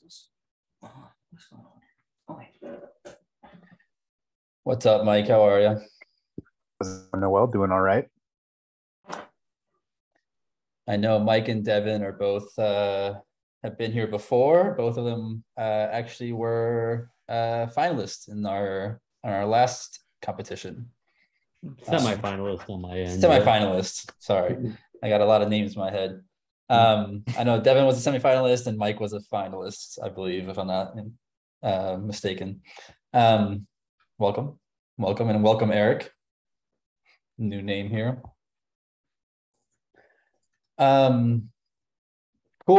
What's going on? Oh, wait. What's up, Mike? How are you? Noel, doing all right. I know Mike and Devin are both have been here before. Both of them actually were finalists in our last competition. Semi-finalist on my end. Semi-finalist. Sorry, I got a lot of names in my head. I know Devin was a semi-finalist and Mike was a finalist, I believe, if I'm not mistaken. Welcome, and welcome, Eric. New name here. Cool.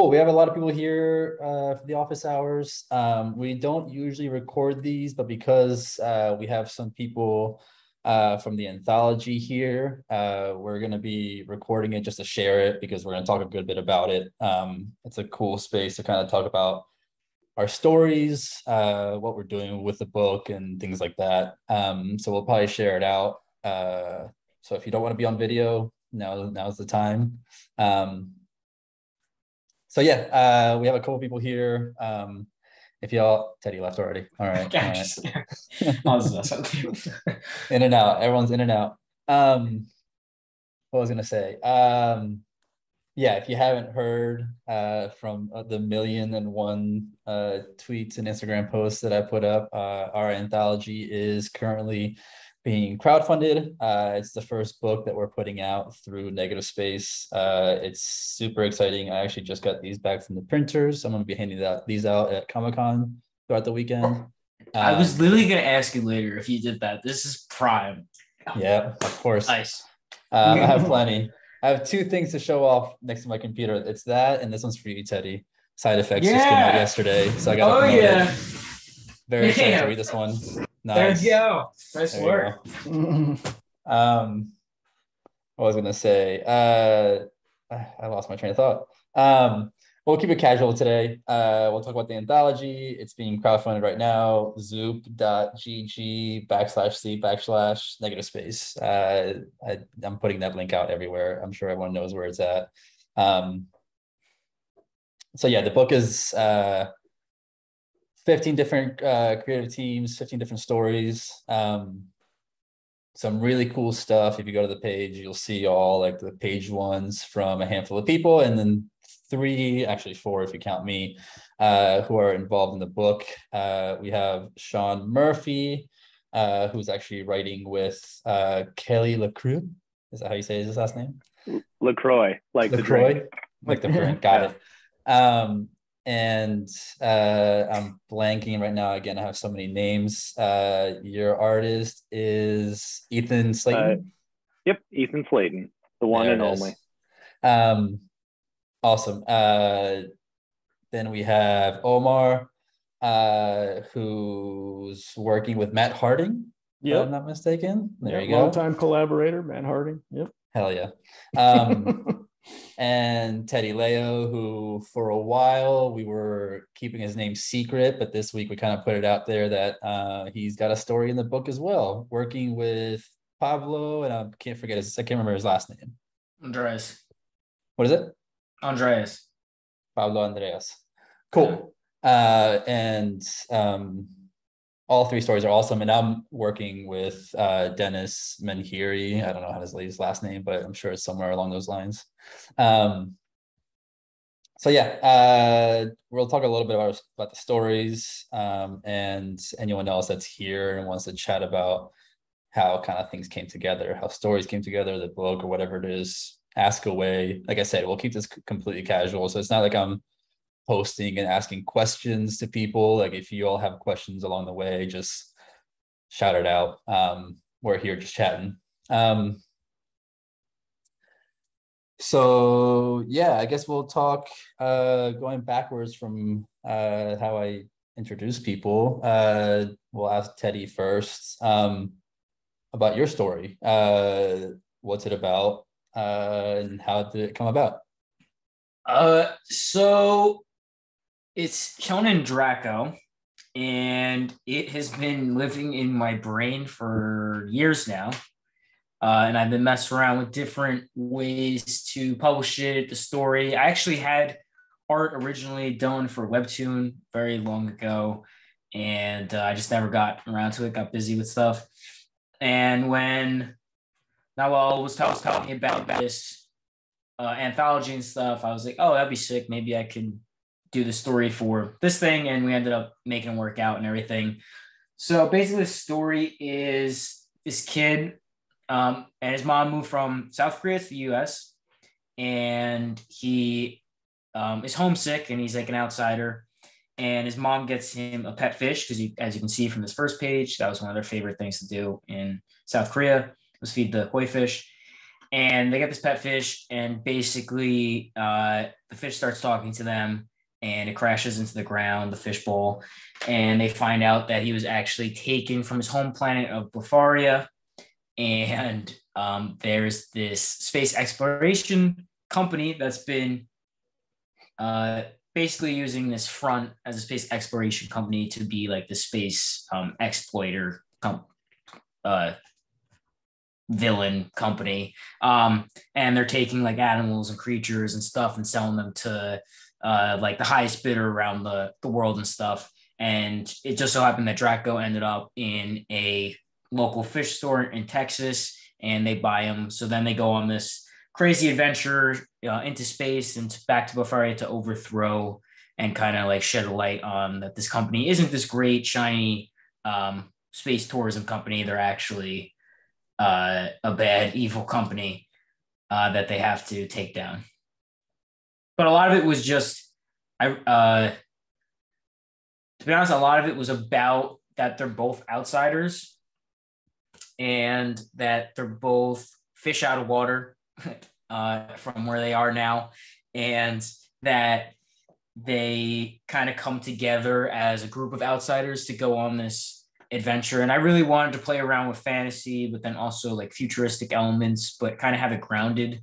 We have a lot of people here for the office hours. We don't usually record these, but because we have some people from the anthology here, we're going to be recording it just to share it because we're going to talk a good bit about it. It's a cool space to kind of talk about our stories, what we're doing with the book and things like that. So we'll probably share it out. So if you don't want to be on video, now's the time. So yeah, we have a couple people here. If y'all, Teddy left already. All right. In and out. Everyone's in and out. What was I gonna say? Yeah, if you haven't heard from the 1,000,001 tweets and Instagram posts that I put up, our anthology is currently being crowdfunded. It's the first book that we're putting out through Negative Space. It's super exciting. I actually just got these back from the printers. I'm going to be handing these out at Comic-Con throughout the weekend. I was literally going to ask you later if you did that. This is prime. Yeah, of course. Nice. I have plenty. I have two things to show off next to my computer. It's that, and this one's for you, Teddy. Side Effects just came out yesterday, so I got to promote it. Very excited to read this one. Nice. There you go. Nice work. What was I gonna say? I lost my train of thought. We'll keep it casual today. We'll talk about the anthology. It's being crowdfunded right now. zoop.gg/c/negative space. I'm putting that link out everywhere. I'm sure everyone knows where it's at. So yeah, the book is 15 different creative teams, 15 different stories. Some really cool stuff. If you go to the page, you'll see all like the page ones from a handful of people, and then 3, actually 4 if you count me, who are involved in the book. We have Sean Murphy, who's actually writing with Kelly LaCroix. Is that how you say his last name? LaCroix, like LaCroix? the drink. Like the drink. Got it. And I'm blanking right now. Again, I have so many names. Your artist is Ethan Slayton. Yep, Ethan Slayton, the one and only. Awesome. Then we have Omar, who's working with Matt Harding. If I'm not mistaken. There you go. Long-time collaborator, Matt Harding. Yep. Hell yeah. And Teddy Leo, who for a while we were keeping his name secret, but this week we kind of put it out there that he's got a story in the book as well, working with Pablo, and I can't remember his last name. Andreas. What is it? Andreas. Pablo Andreas. Cool. And all 3 stories are awesome. And I'm working with Dennis Menhiri. I don't know how to say his last name, but I'm sure it's somewhere along those lines. So yeah, we'll talk a little bit about the stories, and anyone else that's here and wants to chat about how kind of things came together, how stories came together, the book or whatever it is, ask away. Like I said, we'll keep this completely casual. So it's not like I'm posting and asking questions to people. Like if you all have questions along the way, just shout it out. We're here just chatting. So yeah, I guess we'll talk going backwards from how I introduce people. We'll ask Teddy first about your story. What's it about, and how did it come about? So it's Conan Draco, and it has been living in my brain for years now. And I've been messing around with different ways to publish it, the story. I actually had art originally done for Webtoon very long ago, and I just never got around to it. Got busy with stuff, and when Nawal was telling me about this anthology and stuff, I was like, oh, that'd be sick. Maybe I could do the story for this thing, and we ended up making it work out and everything. So basically, the story is this kid and his mom moved from South Korea to the U.S. and he is homesick and he's like an outsider. And his mom gets him a pet fish because, as you can see from this first page, that was one of their favorite things to do in South Korea was feed the koi fish. And they get this pet fish, and basically the fish starts talking to them, and it crashes into the ground, the fish bowl, and they find out that he was actually taken from his home planet of Bavaria. And there's this space exploration company that's been basically using this front as a space exploration company to be like the space exploiter villain company. And they're taking like animals and creatures and stuff and selling them to like the highest bidder around the world and stuff. And it just so happened that Draco ended up in a local fish store in Texas, and they buy him. So then they go on this crazy adventure into space and back to Bavaria to overthrow and kind of like shed a light on that this company isn't this great shiny space tourism company. They're actually a bad evil company that they have to take down. But a lot of it was just to be honest, a lot of it was about that they're both outsiders and that they're both fish out of water from where they are now, and that they kind of come together as a group of outsiders to go on this adventure. And I really wanted to play around with fantasy, but then also like futuristic elements, but kind of have it grounded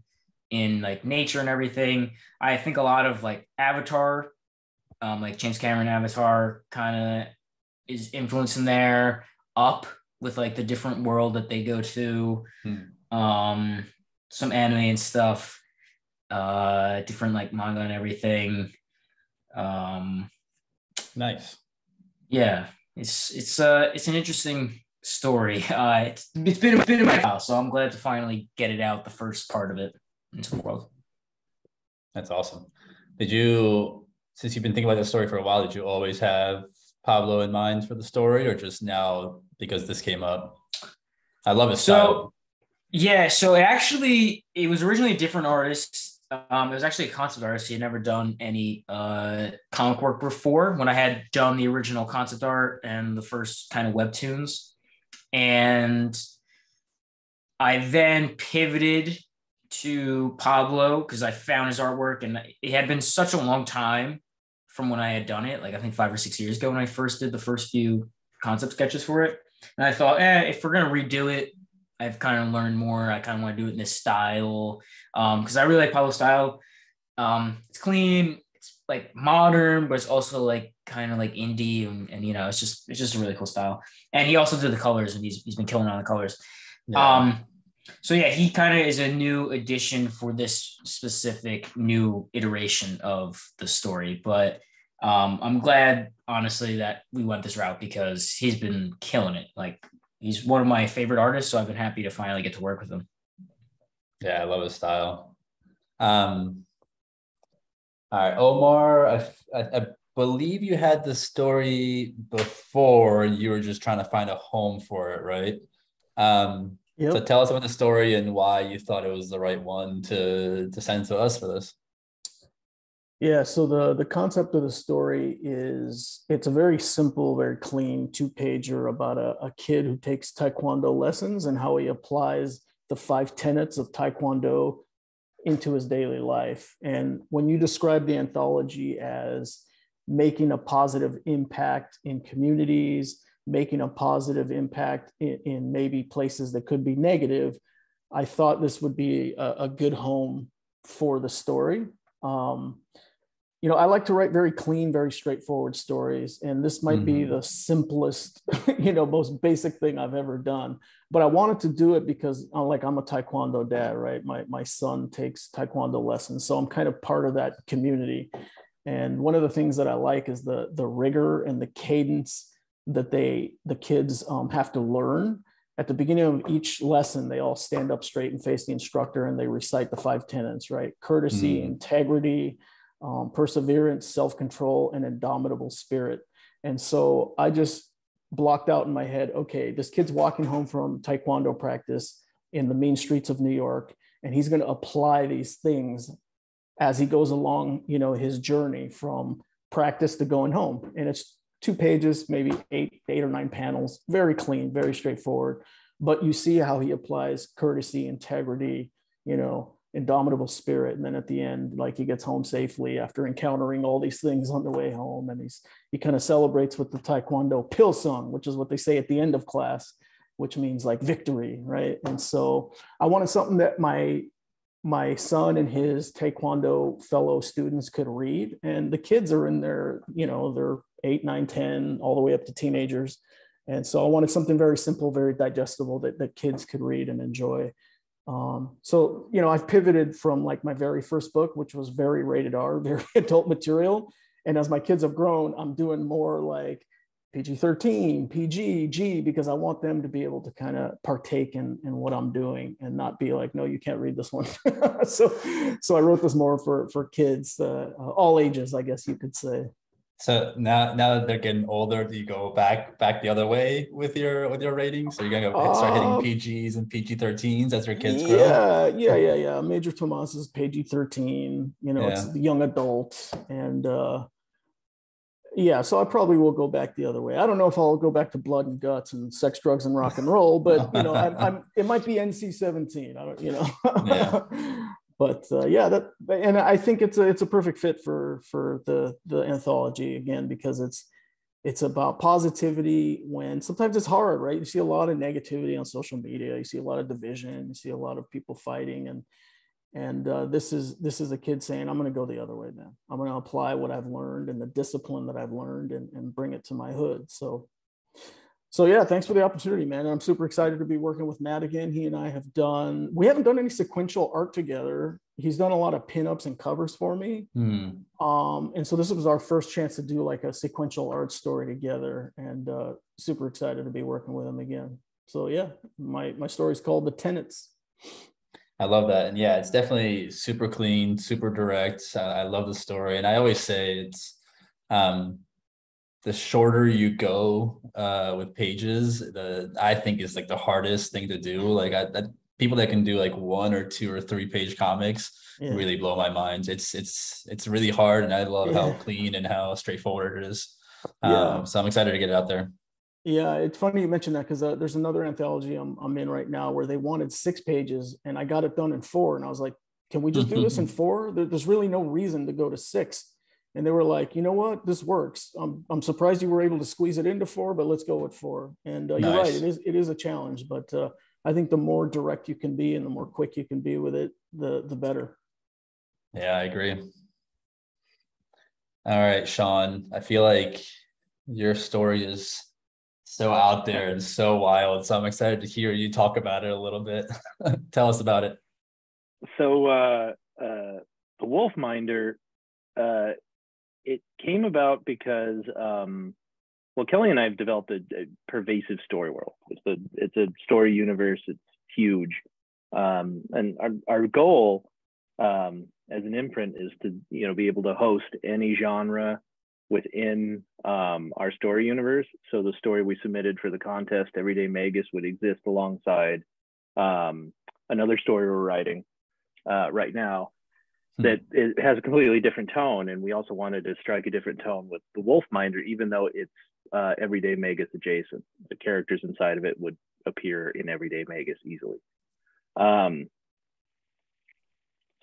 in like nature and everything. I think a lot of like Avatar, like James Cameron Avatar kind of is influencing there, Up with like the different world that they go to, some anime and stuff, different like manga and everything. Nice. Yeah, it's an interesting story. It's been in my house, so I'm glad to finally get it out, the first part of it into the world. That's awesome. Did you, since you've been thinking about this story for a while, did you always have Pablo in mind for the story, or just now because this came up? I love his style. Yeah, so it was originally a different artist. It was actually a concept artist. He had never done any comic work before when I had done the original concept art and the first kind of webtoons. And I then pivoted to Pablo because I found his artwork, and it had been such a long time from when I had done it, like I think 5 or 6 years ago when I first did the first few concept sketches for it. And I thought, if we're going to redo it, I've kind of learned more. I kind of want to do it in this style because I really like Pablo's style. It's clean, it's like modern, but it's also like kind of like indie, and you know, it's just a really cool style. And he also did the colors, and he's been killing on the colors. Yeah. So yeah, he kind of is a new addition for this specific new iteration of the story. But I'm glad, honestly, that we went this route because he's been killing it. Like, he's one of my favorite artists, so I've been happy to finally get to work with him. Yeah, I love his style. All right, Omar, I believe you had the story before. You were just trying to find a home for it, right? Yep. So tell us about the story and why you thought it was the right one to send to us for this. Yeah, so the concept of the story is, it's a very simple, very clean 2-pager about a kid who takes Taekwondo lessons and how he applies the 5 tenets of Taekwondo into his daily life. And when you describe the anthology as making a positive impact in communities, making a positive impact in maybe places that could be negative, I thought this would be a good home for the story. You know, I like to write very clean, very straightforward stories. And this might be the simplest, most basic thing I've ever done. But I wanted to do it because I'm a Taekwondo dad, right? My son takes Taekwondo lessons. So I'm kind of part of that community. And one of the things that I like is the rigor and the cadence that the kids have to learn. At the beginning of each lesson, they all stand up straight and face the instructor, and they recite the 5 tenets, right? Courtesy, integrity, perseverance, self-control, and indomitable spirit. And so I just blocked out in my head, okay, this kid's walking home from Taekwondo practice in the mean streets of New York, and he's going to apply these things as he goes along, his journey from practice to going home. And it's 2 pages, maybe eight or 9 panels, very clean, very straightforward. But you see how he applies courtesy, integrity, indomitable spirit. And then at the end, like, he gets home safely after encountering all these things on the way home. And he kind of celebrates with the Taekwondo Pilsung, which is what they say at the end of class, which means like victory, right? And so I wanted something that my son and his Taekwondo fellow students could read. And the kids are in their, they're 8, 9, 10, all the way up to teenagers. And so I wanted something very simple, very digestible that kids could read and enjoy. So, I've pivoted from like my very first book, which was very rated R, very adult material. And as my kids have grown, I'm doing more like PG-13, PG, G, because I want them to be able to kind of partake in what I'm doing and not be like, no, you can't read this one. So I wrote this more for kids, all ages, I guess you could say. So now that they're getting older, do you go back the other way with your ratings? So you're gonna go start hitting PGs and PG-13s as your kids grow? Yeah. Major Tomas is PG-13. It's the young adult, and so I probably will go back the other way. I don't know if I'll go back to blood and guts and sex, drugs, and rock and roll, but it might be NC-17. I don't, Yeah. But and I think it's a perfect fit for the anthology, again, because it's about positivity when sometimes it's hard, right? You see a lot of negativity on social media. You see a lot of division. You see a lot of people fighting, and this is a kid saying, I'm going to go the other way, man. I'm going to apply what I've learned and the discipline that I've learned and bring it to my hood. So yeah, thanks for the opportunity, man. I'm super excited to be working with Matt again. He and I we haven't done any sequential art together. He's done a lot of pinups and covers for me. And so this was our first chance to do like a sequential art story together, and super excited to be working with him again. So yeah, my story is called The Tenets. I love that. And yeah, it's definitely super clean, super direct. I love the story. And I always say it's the shorter you go with pages, I think is like the hardest thing to do. Like people that can do like 1 or 2 or 3 page comics really blow my mind. It's really hard, and I love how clean and how straightforward it is. So I'm excited to get it out there. Yeah, it's funny you mentioned that, because there's another anthology I'm in right now where they wanted 6 pages, and I got it done in 4. And I was like, can we just do this in 4? There's really no reason to go to 6. And they were like, you know what, this works. I'm surprised you were able to squeeze it into 4, but let's go with 4. And You're right, it is a challenge, but I think the more direct you can be and the more quick you can be with it, the better. Yeah, I agree. All right, Sean, I feel like your story is so out there and so wild. So I'm excited to hear you talk about it a little bit. Tell us about it. So the Wolfminder, it came about because, Kelly and I have developed a pervasive story world. It's a story universe. It's huge. And our goal as an imprint is to, be able to host any genre within our story universe. So the story we submitted for the contest, Everyday Magus, would exist alongside another story we're writing right now that it has a completely different tone. And we also wanted to strike a different tone with the Wolfminder, even though it's Everyday Magus adjacent. The characters inside of it would appear in Everyday Magus easily.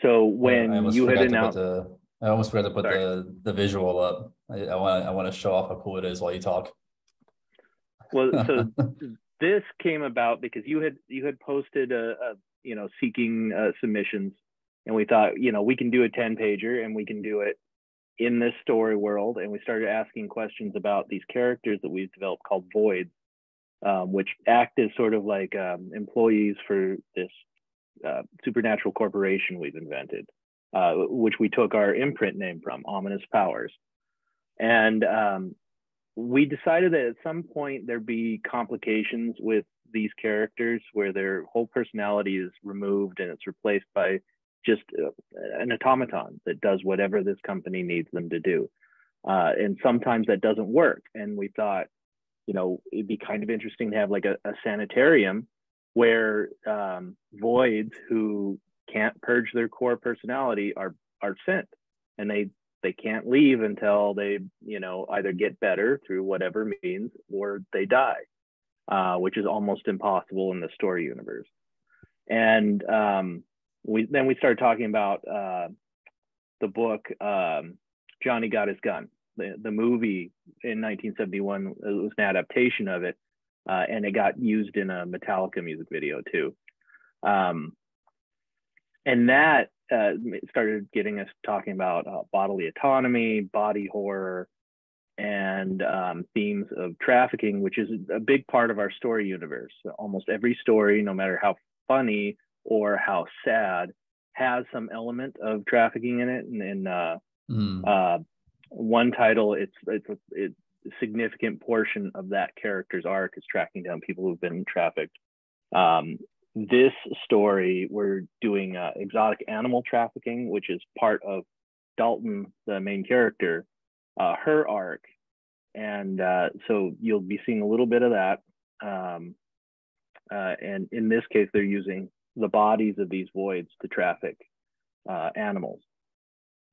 So when you had announced, I almost forgot to put the visual up. I want to show off how cool it is while you talk. Well, so this came about because you had posted seeking submissions, and we thought, we can do a 10-pager and we can do it in this story world. And we started asking questions about these characters that we've developed called voids, which act as sort of like employees for this supernatural corporation we've invented. which we took our imprint name from, Ominous Powers. And we decided that at some point there'd be complications with these characters where their whole personality is removed and it's replaced by just an automaton that does whatever this company needs them to do. And sometimes that doesn't work. And we thought, it'd be kind of interesting to have like a sanitarium where voids who can't purge their core personality are sent, and they can't leave until they either get better through whatever means or they die, which is almost impossible in the story universe. And we started talking about the book Johnny Got His Gun. The movie in 1971, it was an adaptation of it, and it got used in a Metallica music video too. And that started getting us talking about bodily autonomy, body horror, and themes of trafficking, which is a big part of our story universe. So almost every story, no matter how funny or how sad, has some element of trafficking in it. And one title, it's a significant portion of that character's arc is tracking down people who've been trafficked. This story, we're doing exotic animal trafficking, which is part of Dalton, the main character, her arc. And so you'll be seeing a little bit of that. And in this case, they're using the bodies of these voids to traffic animals.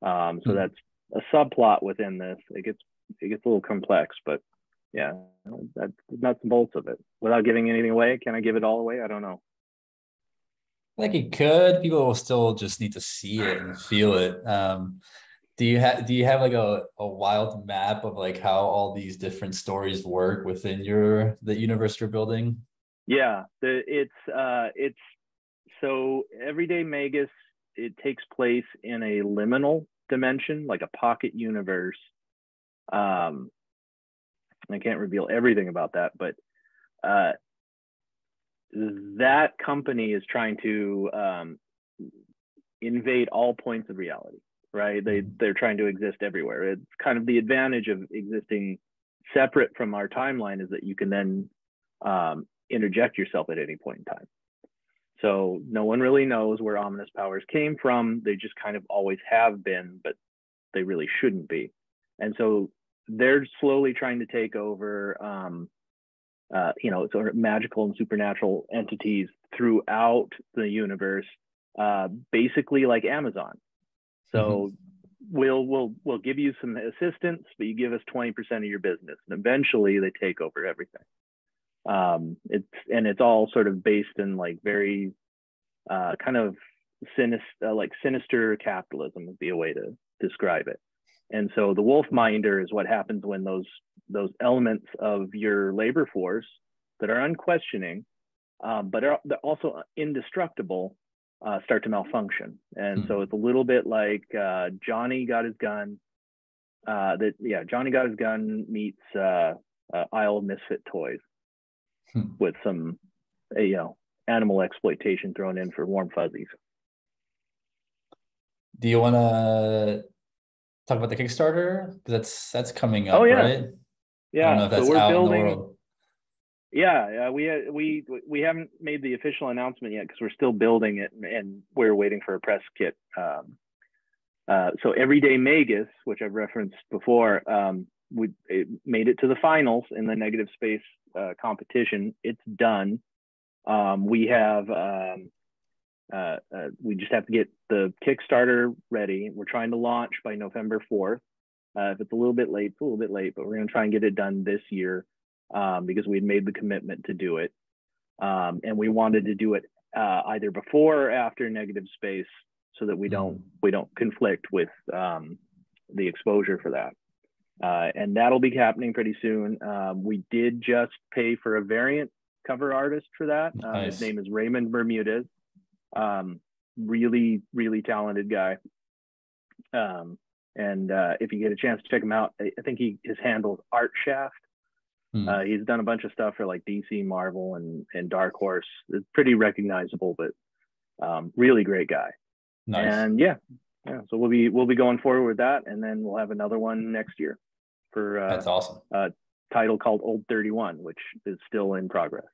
So that's a subplot within this. It gets a little complex, but yeah, that's nuts and bolts of it. Without giving anything away, can I give it all away? I don't know. Like you could, people will still just need to see it and feel it. Do you have like a wild map of like how all these different stories work within the universe you're building? Yeah, it's so Everyday Magus, it takes place in a liminal dimension, like a pocket universe. I can't reveal everything about that, but that company is trying to invade all points of reality, right? They're trying to exist everywhere. It's kind of the advantage of existing separate from our timeline is that you can then interject yourself at any point in time. So no one really knows where Ominous Powers came from. They just kind of always have been, but they really shouldn't be. And so they're slowly trying to take over sort of magical and supernatural entities throughout the universe, basically like Amazon. So we'll give you some assistance, but you give us 20% of your business, and eventually they take over everything. It's all sort of based in like very kind of sinister capitalism would be a way to describe it. And so the wolf minder is what happens when those elements of your labor force that are unquestioning, but they're also indestructible, start to malfunction. And so it's a little bit like Johnny Got His Gun. Johnny Got His Gun meets Isle of Misfit Toys with some animal exploitation thrown in for warm fuzzies. Do you want to talk about the Kickstarter? Because that's coming up, right? Yeah. I don't know if that's so we're out building, in the world. Yeah, we haven't made the official announcement yet because we're still building it and we're waiting for a press kit. So Everyday Magus, which I've referenced before, it made it to the finals in the Negative Space competition. It's done. We just have to get the Kickstarter ready. We're trying to launch by November 4th. If it's a little bit late, it's a little bit late, but we're going to try and get it done this year because we'd made the commitment to do it. And we wanted to do it either before or after Negative Space so that we don't conflict with the exposure for that. And that'll be happening pretty soon. We did just pay for a variant cover artist for that. Nice. His name is Raymond Bermudez. Really, really talented guy. And if you get a chance to check him out, I think his handle is Art Shaft. He's done a bunch of stuff for like DC, Marvel, and Dark Horse. It's pretty recognizable, but really great guy. Nice. And yeah, Yeah, so we'll be going forward with that, and then we'll have another one next year for That's awesome. A title called Old 31, which is still in progress.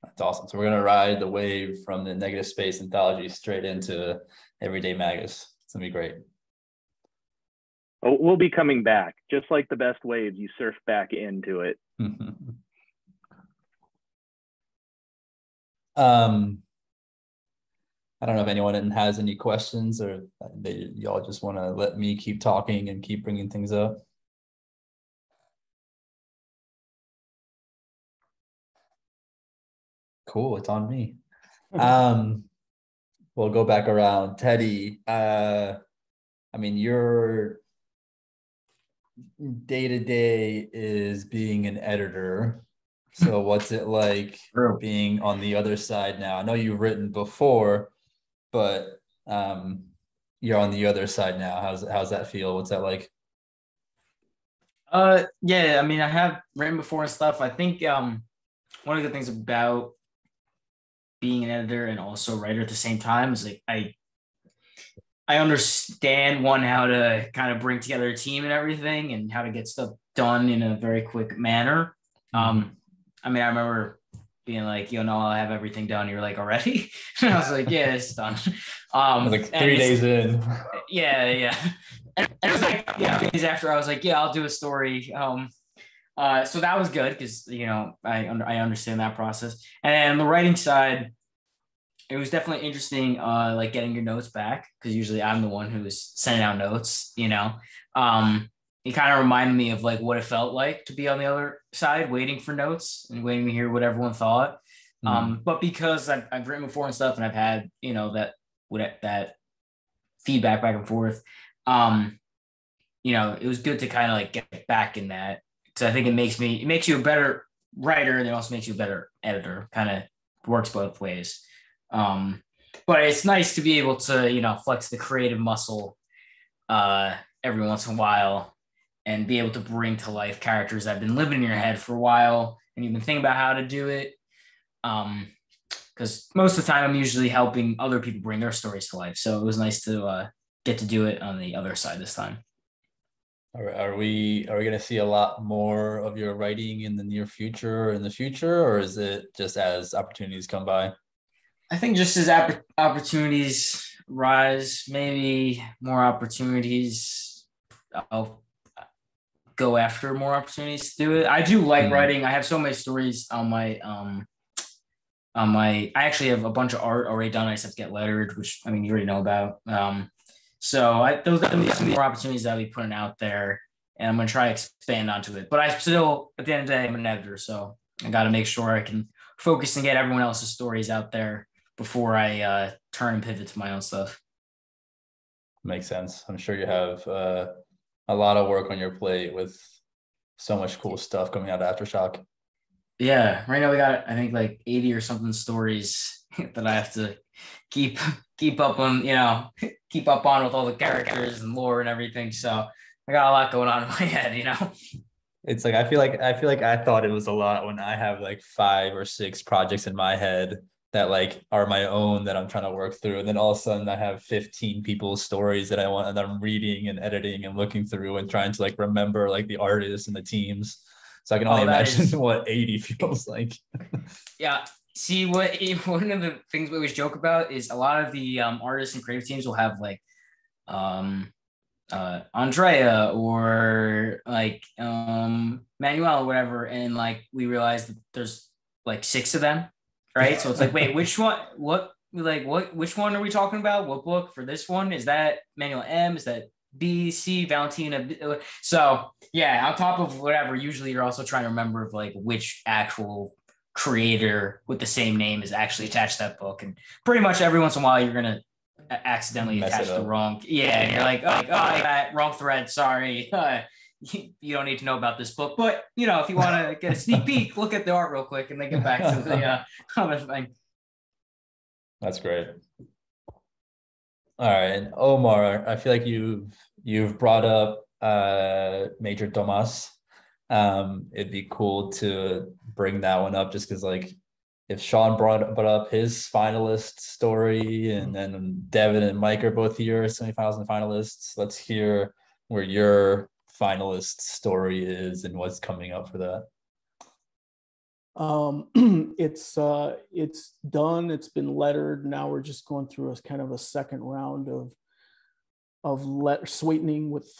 That's awesome. So we're gonna ride the wave from the Negative Space Anthology straight into Everyday Magus. It's gonna be great. Oh, we'll be coming back, just like the best waves. You surf back into it. I don't know if anyone has any questions, or y'all just want to let me keep talking and keep bringing things up. Cool, it's on me. We'll go back around. Teddy, I mean, your day-to-day is being an editor. So what's it like being on the other side now? I know you've written before, but you're on the other side now. How's that feel? What's that like? Yeah, I mean, I have written before and stuff. I think one of the things about being an editor and also a writer at the same time is like I understand how to kind of bring together a team and everything, and how to get stuff done in a very quick manner. I mean, I remember being like, no, I have everything done. You're like, already? And I was like, yeah, it's done. Like 3 days in. Yeah. And it was like, days after, I was like, yeah, I'll do a story. So that was good because, I understand that process. And on the writing side, it was definitely interesting, like getting your notes back, because usually I'm the one who's sending out notes, It kind of reminded me of like what it felt like to be on the other side, waiting for notes and waiting to hear what everyone thought. But because I've written before and stuff, and I've had, that feedback back and forth, it was good to kind of like get back in that. So I think it makes you a better writer, and it also makes you a better editor. Kind of works both ways. But it's nice to be able to, flex the creative muscle every once in a while, and be able to bring to life characters that have been living in your head for a while, and you've been thinking about how to do it. Because most of the time I'm usually helping other people bring their stories to life. So it was nice to get to do it on the other side this time. Are we going to see a lot more of your writing in the near future, or is it just as opportunities come by? I think just as opportunities rise, maybe more opportunities, I'll go after more opportunities to do it. I do like writing. I have so many stories on my I actually have a bunch of art already done. I just have to get lettered, which I mean you already know about. So those are some more opportunities that I'll be putting out there, and I'm gonna try to expand onto it. But I still, at the end of the day, I'm an editor, so I got to make sure I can focus and get everyone else's stories out there before I turn and pivot to my own stuff. Makes sense. I'm sure you have a lot of work on your plate with so much cool stuff coming out of Aftershock. Yeah, right now we got, I think, like 80 or something stories that I have to keep up on, keep up on with all the characters and lore and everything. So I got a lot going on in my head, It's like I feel like I thought it was a lot when I have like 5 or 6 projects in my head that like are my own that I'm trying to work through, and then all of a sudden I have 15 people's stories that I'm reading and editing and looking through and trying to like remember like the artists and the teams. So I can only imagine what 80 feels like. Yeah. See, one of the things we always joke about is a lot of the artists and creative teams will have like Andrea or like Manuel or whatever, and like we realized that there's like 6 of them, right? So it's like, wait, which one? Which one are we talking about? What book for this one? Is that Manuel M? Is that B, C, Valentina? So yeah, on top of whatever, usually you're also trying to remember of like which actual creator with the same name is actually attached to that book, and pretty much every once in a while you're gonna accidentally attach the wrong. Yeah, and you're like, oh, I got wrong thread. Sorry. You don't need to know about this book, but if you want to get a sneak peek, look at the art real quick and then get back to the other thing. That's great. All right, and Omar, I feel like you've brought up Major Tomas. It'd be cool to bring that one up just because like if Sean brought up his finalist story, and then Devin and Mike are both here, semifinals and finalists, let's hear where your finalist story is and what's coming up for that. It's done. It's been lettered. Now we're just going through a kind of a second round of sweetening with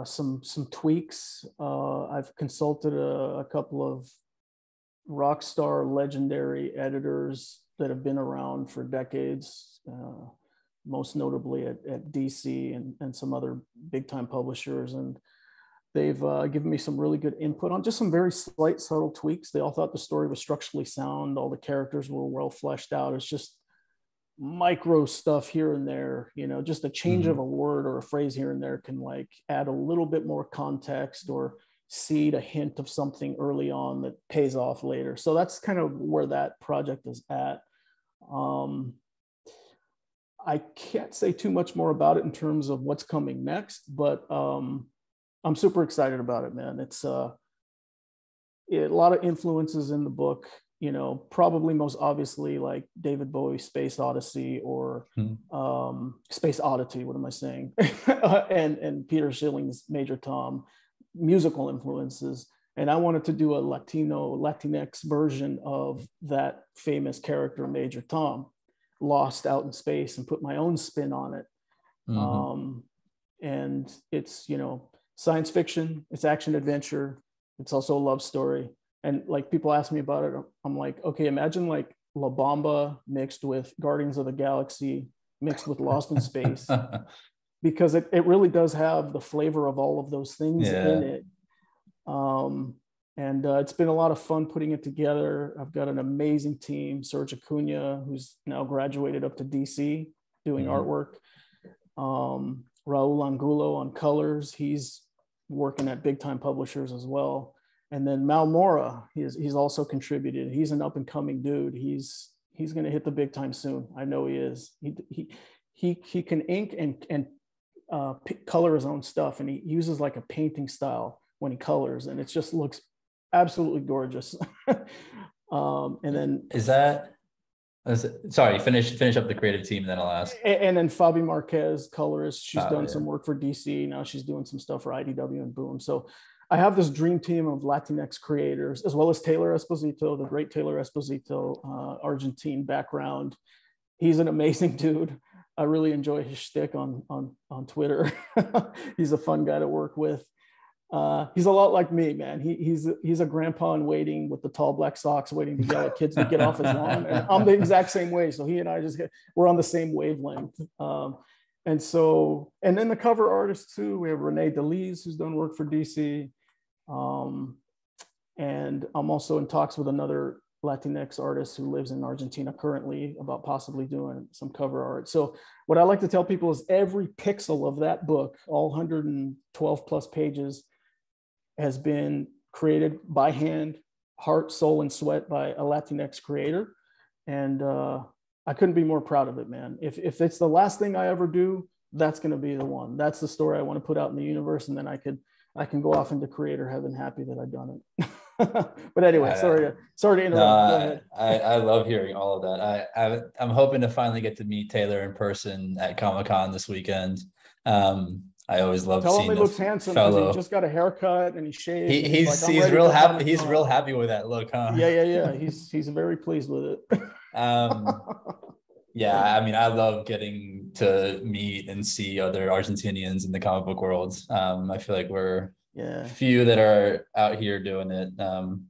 some tweaks. I've consulted a couple of rock star legendary editors that have been around for decades, most notably at DC and some other big time publishers, and they've given me some really good input on just some very slight, subtle tweaks. They all thought the story was structurally sound. All the characters were well fleshed out. It's just micro stuff here and there, just a change of a word or a phrase here and there can like add a little bit more context or seed a hint of something early on that pays off later. So that's kind of where that project is at. I can't say too much more about it in terms of what's coming next, but I'm super excited about it, man. It's a lot of influences in the book, probably most obviously like David Bowie's Space Odyssey or Space Oddity, what am I saying? and Peter Schilling's Major Tom, musical influences. And I wanted to do a Latinx version of that famous character, Major Tom, lost out in space, and put my own spin on it. And it's, science fiction, it's action adventure, it's also a love story. And like people ask me about it, I'm like, okay, imagine like La Bamba mixed with Guardians of the Galaxy mixed with Lost in Space, because it really does have the flavor of all of those things in it. And it's been a lot of fun putting it together. I've got an amazing team, Serge Acuna, who's now graduated up to DC doing artwork. Raul Angulo on colors. He's working at big time publishers as well. And then Mal Mora, he's also contributed. He's an up and coming dude. He's going to hit the big time soon. I know he is. He can ink and color his own stuff, and he uses like a painting style when he colors, and it just looks absolutely gorgeous. And then sorry, finish up the creative team, and then I'll ask. And then Fabi Marquez, colorist. She's done some work for DC. Now she's doing some stuff for IDW and Boom. So I have this dream team of Latinx creators, as well as Taylor Esposito, the great Taylor Esposito, Argentine background. He's an amazing dude. I really enjoy his shtick on Twitter. He's a fun guy to work with. He's a lot like me, man. He's a grandpa in waiting with the tall black socks, waiting to yell at kids to get off his lawn. And I'm the exact same way. So he and I we're on the same wavelength. And then the cover artists too. We have Renee DeLise, who's done work for DC. And I'm also in talks with another Latinx artist who lives in Argentina currently about possibly doing some cover art. So what I like to tell people is every pixel of that book, all 112 plus pages, has been created by hand, heart, soul, and sweat by a Latinx creator. And I couldn't be more proud of it, man. If it's the last thing I ever do, that's going to be the one. That's the story I want to put out in the universe. And then I can go off into creator heaven, happy that I've done it. But anyway, sorry to interrupt. Go ahead. I love hearing all of that. I'm hoping to finally get to meet Taylor in person at Comic-Con this weekend. I always love seeing him. He looks handsome because he just got a haircut and he shaved. He's real happy. He's real happy with that look, huh? Yeah. He's very pleased with it. Yeah, I mean, I love getting to meet and see other Argentinians in the comic book world. I feel like we're few that are out here doing it. And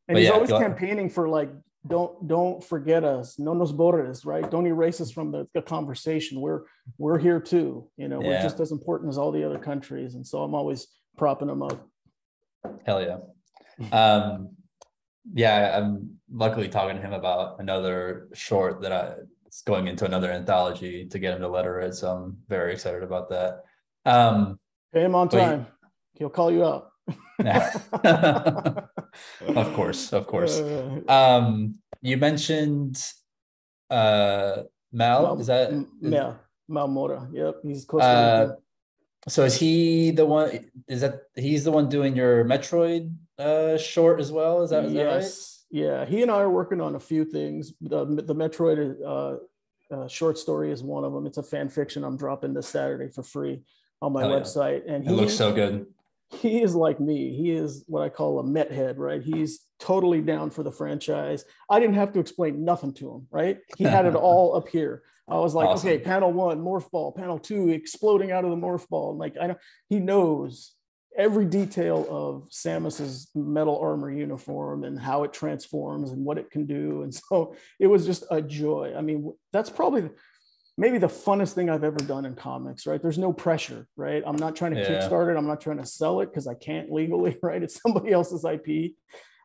he's always campaigning for like, don't forget us, no nos borres, right? Don't erase us from the conversation. We're here too, we're just as important as all the other countries. And so I'm always propping them up. Hell yeah. I'm luckily talking to him about another short it's going into another anthology to get him to letter it. So I'm very excited about that. Pay him on time. He'll call you out. Of course. You mentioned Mal. Is that Mal Mora? Yep, he's Costa Rican. So is he the one? He's the one doing your Metroid short as well? Is that right? Yeah, he and I are working on a few things. The Metroid short story is one of them. It's a fan fiction I'm dropping this Saturday for free on my website. And it looks so good. He is like me. He is what I call a Met head, right? He's totally down for the franchise. I didn't have to explain nothing to him, right? He had it all up here. I was like, awesome. Okay, panel 1, morph ball, panel 2, exploding out of the morph ball. Like, I know he knows every detail of Samus's metal armor uniform and how it transforms and what it can do. And so it was just a joy. I mean, that's probably maybe the funnest thing I've ever done in comics, right? There's no pressure, right? I'm not trying to kickstart it. I'm not trying to sell it because I can't legally, right? It's somebody else's IP,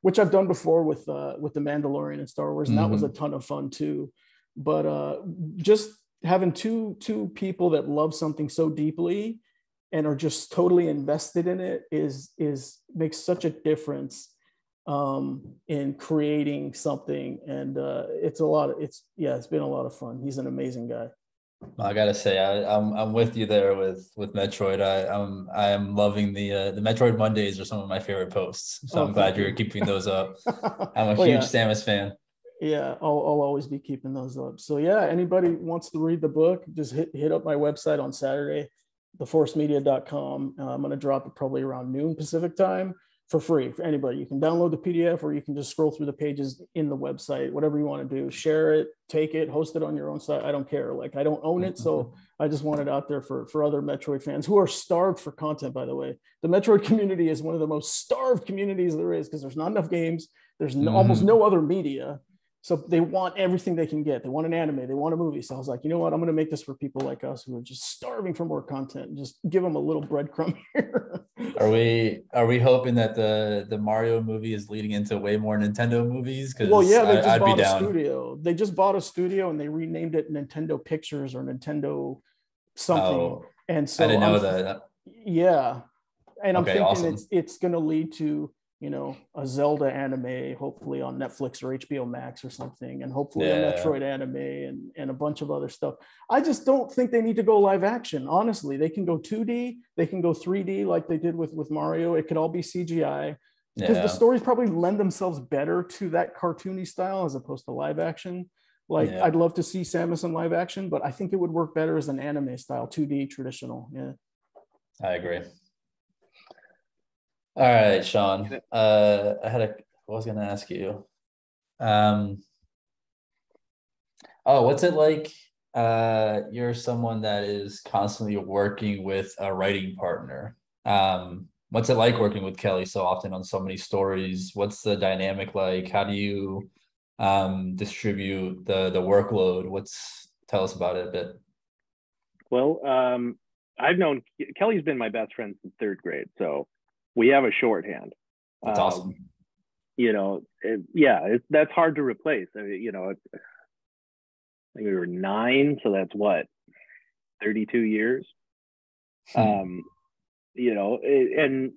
which I've done before with The Mandalorian and Star Wars. And that was a ton of fun too. But just having two people that love something so deeply and are just totally invested in it is makes such a difference in creating something. And it's been a lot of fun. He's an amazing guy. I gotta say, I'm with you there with Metroid. I am loving the Metroid Mondays are some of my favorite posts. So I'm glad you're keeping those up. I'm a huge Samus fan. Yeah, I'll always be keeping those up. So yeah, anybody wants to read the book, just hit up my website on Saturday, theforcemedia.com. I'm going to drop it probably around noon Pacific time for free for anybody. You can download the PDF or you can just scroll through the pages in the website, whatever you want to do. Share it, take it, host it on your own site. I don't care. Like, I don't own it. So I just want it out there for other Metroid fans who are starved for content, by the way. The Metroid community is one of the most starved communities there is because there's not enough games. There's almost no other media. So they want everything they can get. They want an anime. They want a movie. So I was like, you know what? I'm going to make this for people like us who are just starving for more content and just give them a little breadcrumb here. Are we hoping that the Mario movie is leading into way more Nintendo movies? Well, yeah, they just bought a studio. They just bought a studio and they renamed it Nintendo Pictures or Nintendo something. Oh, and so I didn't know that. Yeah. And I'm thinking awesome. it's going to lead to, you know, a Zelda anime, hopefully on Netflix or HBO Max or something, and hopefully a Metroid anime and a bunch of other stuff. I just don't think they need to go live action. Honestly, they can go 2D, they can go 3D like they did with Mario. It could all be CGI because the stories probably lend themselves better to that cartoony style as opposed to live action. Like, I'd love to see Samus in live action, but I think it would work better as an anime style, 2D traditional. Yeah, I agree. All right, Sean. I was going to ask you. What's it like? You're someone that is constantly working with a writing partner. What's it like working with Kelly so often on so many stories? What's the dynamic like? How do you distribute the workload? Tell us about it a bit. Well, I've known Kelly's been my best friend since 3rd grade, so we have a shorthand. That's awesome. You know, that's hard to replace. I mean, you know, I think we were 9, so that's what, 32 years. You know, and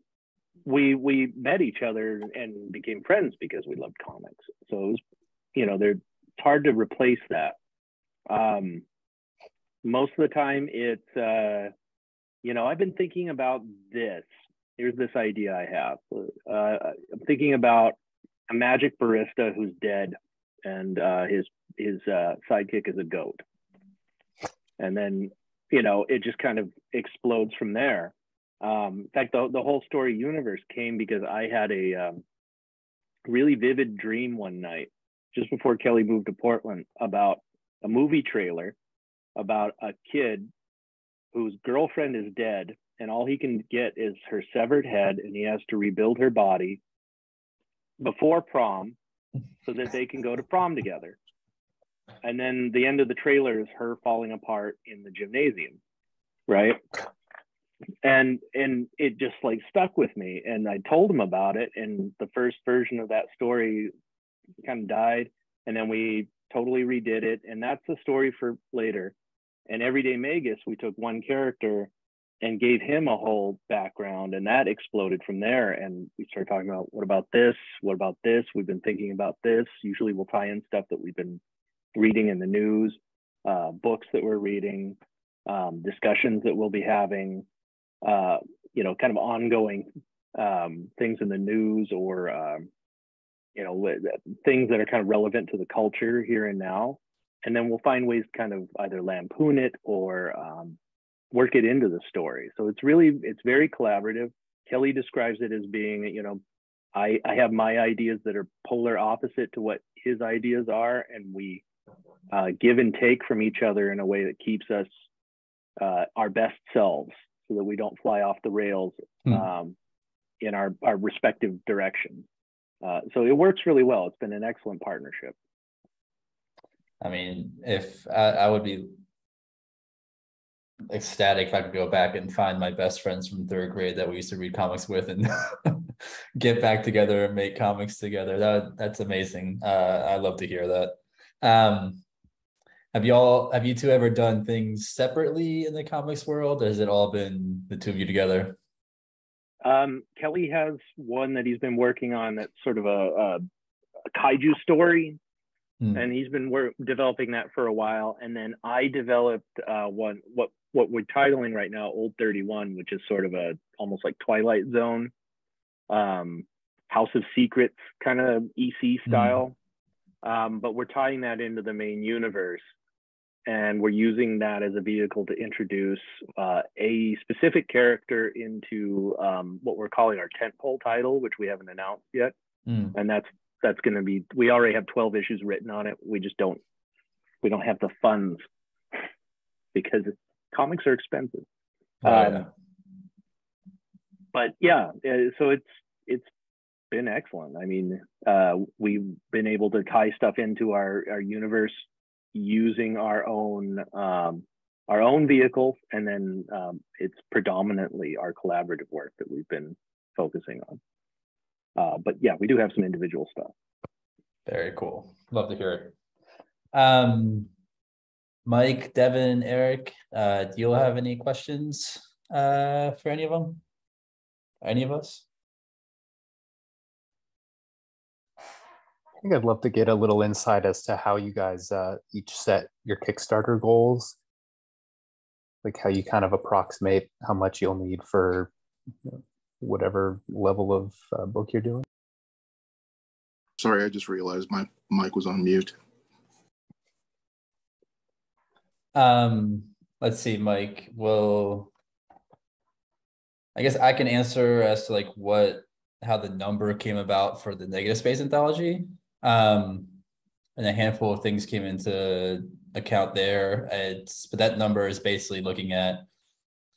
we met each other and became friends because we loved comics. So it was, you know, it's hard to replace that. Most of the time, it's you know, I've been thinking about this. Here's this idea I have. I'm thinking about a magic barista who's dead, and his sidekick is a goat. And then, you know, it just kind of explodes from there. In fact, the whole story universe came because I had a really vivid dream one night, just before Kelly moved to Portland, about a movie trailer about a kid whose girlfriend is dead, and all he can get is her severed head, and he has to rebuild her body before prom so that they can go to prom together. And then the end of the trailer is her falling apart in the gymnasium, right? And it just like stuck with me, and I told him about it, and the first version of that story kind of died, and then we totally redid it, and that's the story for later. And Everyday Magus, we took one character and gave him a whole background, and that exploded from there. And we started talking about, what about this? What about this? We've been thinking about this. Usually we'll tie in stuff that we've been reading in the news, books that we're reading, discussions that we'll be having, you know, kind of ongoing things in the news or things that are kind of relevant to the culture here and now. And then we'll find ways to kind of either lampoon it or work it into the story. So it's very collaborative. Kelly describes it as being, I have my ideas that are polar opposite to what his ideas are, and we give and take from each other in a way that keeps us our best selves, so that we don't fly off the rails in our respective directions. So it works really well. It's been an excellent partnership. I mean, if I would be ecstatic if I could go back and find my best friends from third grade that we used to read comics with and get back together and make comics together. That's amazing. I love to hear that. Have you two ever done things separately in the comics world, or has it all been the two of you together? Kelly has one that he's been working on that's sort of a kaiju story. And he's been developing that for a while. And then I developed what we're titling right now, Old 31, which is sort of almost like Twilight Zone, House of Secrets kind of EC style. But we're tying that into the main universe. And we're using that as a vehicle to introduce a specific character into what we're calling our tentpole title, which we haven't announced yet. And that's going to be, we already have 12 issues written on it. We don't have the funds because comics are expensive. But yeah, so it's been excellent. I mean, we've been able to tie stuff into our universe using our own vehicles, and then it's predominantly our collaborative work that we've been focusing on. But yeah, we do have some individual stuff. Very cool. Love to hear it. Mike, Devin, Eric, do you have any questions for any of them? Any of us? I think I'd love to get a little insight as to how you guys each set your Kickstarter goals, like how you kind of approximate how much you'll need for whatever level of book you're doing. Sorry, I just realized my mic was on mute. Let's see, Mike. Well, I guess I can answer as to like how the number came about for the Negative Space Anthology. And a handful of things came into account there. But that number is basically looking at,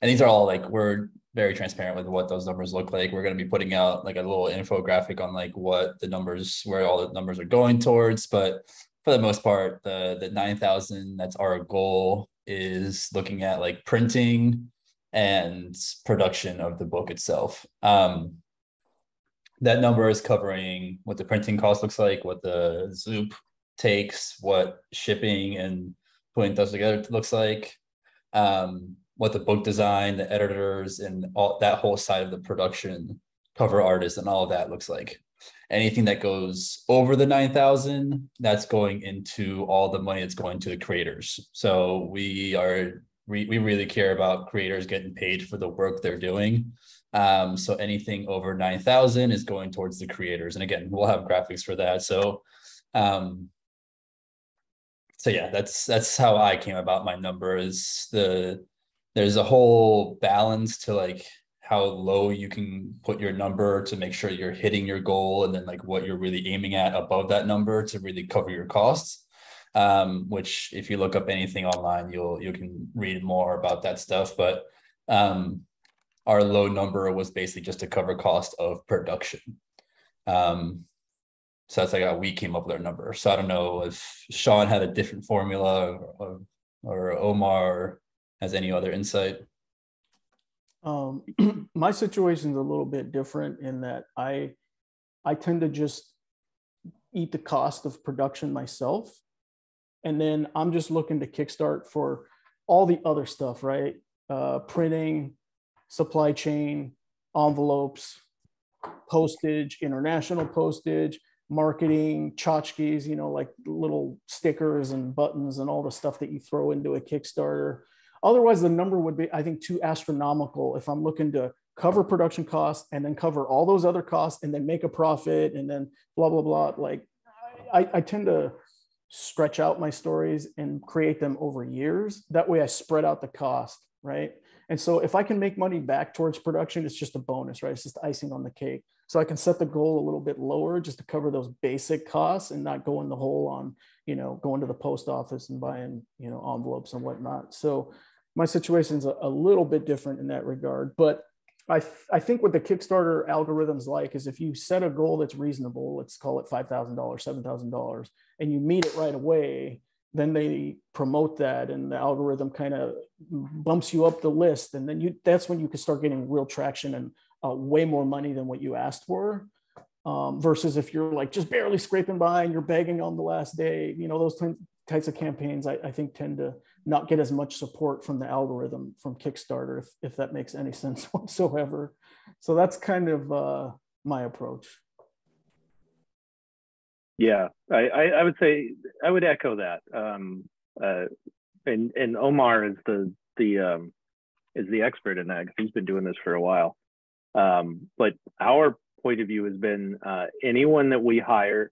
and these are all like, we're very transparent with what those numbers look like. We're going to be putting out like a little infographic on like what the numbers, where all the numbers are going towards. But for the most part, the 9,000, that's our goal, is looking at like printing and production of the book itself. That number is covering what the printing cost looks like, what the Zoop takes, what shipping and putting those together looks like, what the book design, the editors, and all that whole side of the production, cover artists, and all of that looks like. Anything that goes over the 9,000, that's going into all the money that's going to the creators. So we really care about creators getting paid for the work they're doing. So anything over 9,000 is going towards the creators. And again, we'll have graphics for that. So yeah, that's how I came about my number. There's a whole balance to like how low you can put your number to make sure you're hitting your goal, and then like what you're really aiming at above that number to really cover your costs. Which if you look up anything online, you can read more about that stuff. But our low number was basically just to cover cost of production. So that's like how we came up with our number. So I don't know if Sean had a different formula or Omar has any other insight. My situation is a little bit different in that I tend to just eat the cost of production myself. And then I'm just looking to kickstart for all the other stuff, right? Printing, supply chain, envelopes, postage, international postage, marketing, tchotchkes, like little stickers and buttons and all the stuff that you throw into a Kickstarter. Otherwise, the number would be, I think, too astronomical if I'm looking to cover production costs and then cover all those other costs and then make a profit and then blah, blah, blah. Like I tend to stretch out my stories and create them over years. That way I spread out the cost, right? And so if I can make money back towards production, it's just a bonus, right? It's just icing on the cake. So I can set the goal a little bit lower just to cover those basic costs and not go in the hole on, going to the post office and buying, envelopes and whatnot. So my situation's a little bit different in that regard. But I think what the Kickstarter algorithm's like is if you set a goal that's reasonable, let's call it $5,000, $7,000, and you meet it right away, then they promote that and the algorithm kind of bumps you up the list. And then that's when you can start getting real traction and way more money than what you asked for. Versus if you're like just barely scraping by and you're begging on the last day, those types of campaigns, I think tend to not get as much support from the algorithm from Kickstarter, if that makes any sense whatsoever. So that's kind of my approach. Yeah, I would say I would echo that. And Omar is the expert in that because he's been doing this for a while. But our point of view has been anyone that we hire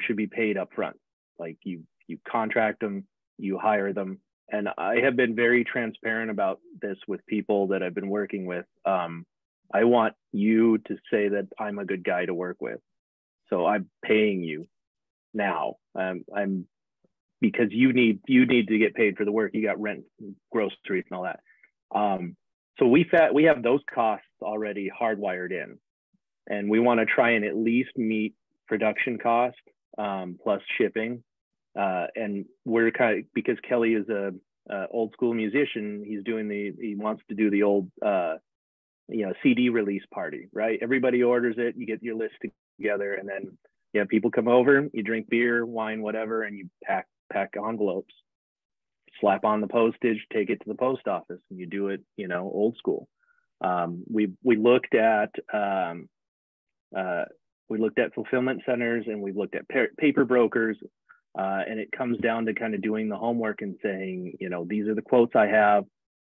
should be paid up front. Like you contract them, you hire them. And I have been very transparent about this with people that I've been working with. I want you to say that I'm a good guy to work with. So I'm paying you now. I'm because you need to get paid for the work. You got rent, groceries, and all that. So we have those costs already hardwired in, and we want to try and at least meet production cost plus shipping. And we're kind of, because Kelly is a old school musician, he wants to do the old CD release party, right? Everybody orders it, you get your list together, and then people come over, you drink beer, wine, whatever, and you pack envelopes, slap on the postage, take it to the post office, and you do it, old school. We looked at fulfillment centers, and we've looked at paper brokers, and it comes down to kind of doing the homework and saying, these are the quotes I have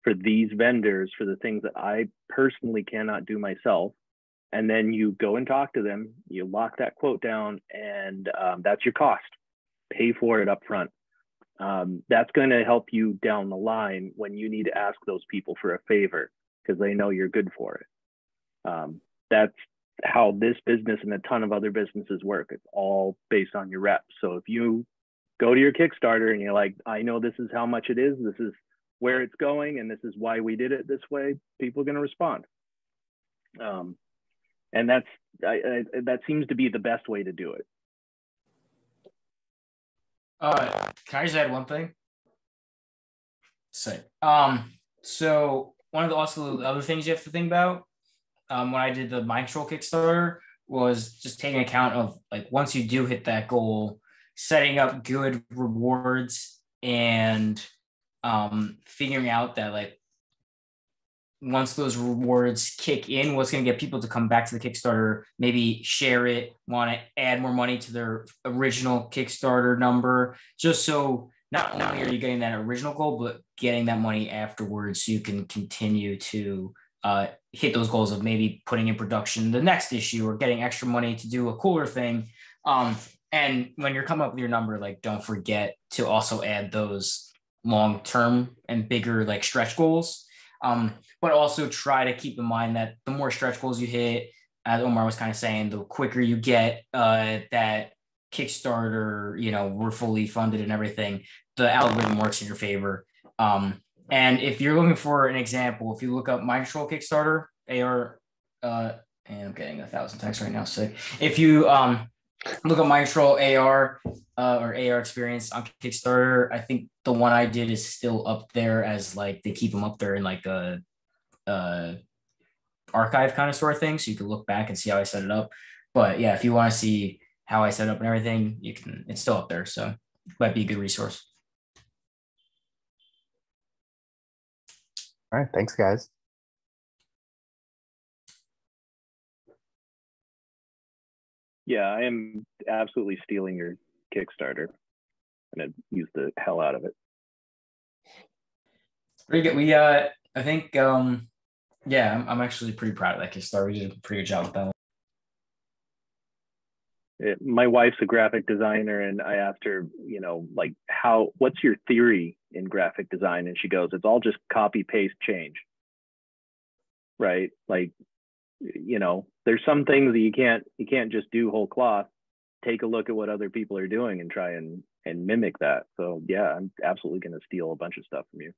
for these vendors for the things that I personally cannot do myself. And then you go and talk to them, you lock that quote down, and that's your cost. Pay for it up front. That's going to help you down the line when you need to ask those people for a favor because they know you're good for it. That's how this business and a ton of other businesses work. It's all based on your reps. So if you go to your Kickstarter and you're like, I know this is how much it is, this is where it's going, and this is why we did it this way, people are going to respond. And that seems to be the best way to do it. Can I just add one thing? So one of the other things you have to think about when I did the Mind Control Kickstarter was just taking account of, like, once you do hit that goal, setting up good rewards and figuring out that, like, once those rewards kick in, what's going to get people to come back to the Kickstarter, maybe share it, want to add more money to their original Kickstarter number, just so not only are you getting that original goal, but getting that money afterwards so you can continue to hit those goals of maybe putting in production the next issue or getting extra money to do a cooler thing. And when you're coming up with your number, like, don't forget to also add those long-term and bigger, like, stretch goals. But also try to keep in mind that the more stretch goals you hit, as Omar was kind of saying, the quicker you get that Kickstarter, we're fully funded and everything, the algorithm works in your favor. And if you're looking for an example, if you look up Mind Control Kickstarter, AR, and I'm getting 1,000 texts right now, sick. If you look up Mind Control AR or AR experience on Kickstarter, I think the one I did is still up there as, like, they keep them up there in like a archive kind of sort of thing, so you can look back and see how I set it up. But yeah, if you want to see how I set up and everything, it's still up there, so it might be a good resource. All right, thanks guys. Yeah, I am absolutely stealing your Kickstarter. I'm gonna use the hell out of it. Pretty good. We I think Yeah, I'm actually pretty proud of that Kickstarter. We did a pretty good job with that one. My wife's a graphic designer, and I asked her, like, what's your theory in graphic design? And she goes, it's all just copy, paste, change. Right? Like, there's some things that you can't just do whole cloth. Take a look at what other people are doing and try and mimic that. So yeah, I'm absolutely going to steal a bunch of stuff from you.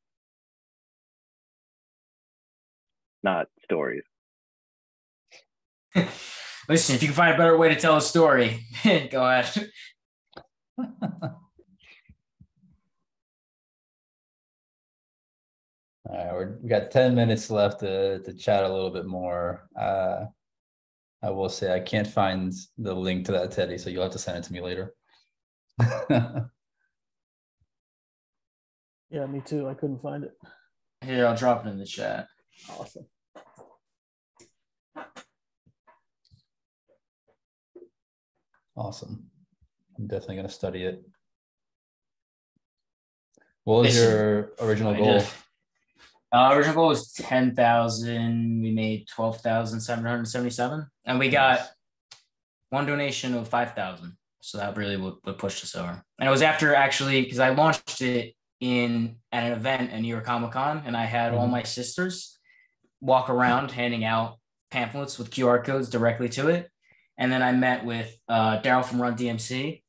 Not stories. Listen, if you can find a better way to tell a story, go ahead. All right, we got 10 minutes left to chat a little bit more. I will say I can't find the link to that Teddy, so you'll have to send it to me later. Yeah, me too. I couldn't find it. Here, I'll drop it in the chat. Awesome. Awesome. I'm definitely going to study it. What was your original goal? Original goal was 10,000. We made 12,777, and we got one donation of 5,000. So that really would push us over. And it was after, actually, because I launched it at an event at New York Comic Con, and I had all my sisters walk around handing out pamphlets with QR codes directly to it. And then I met with Daryl from Run DMC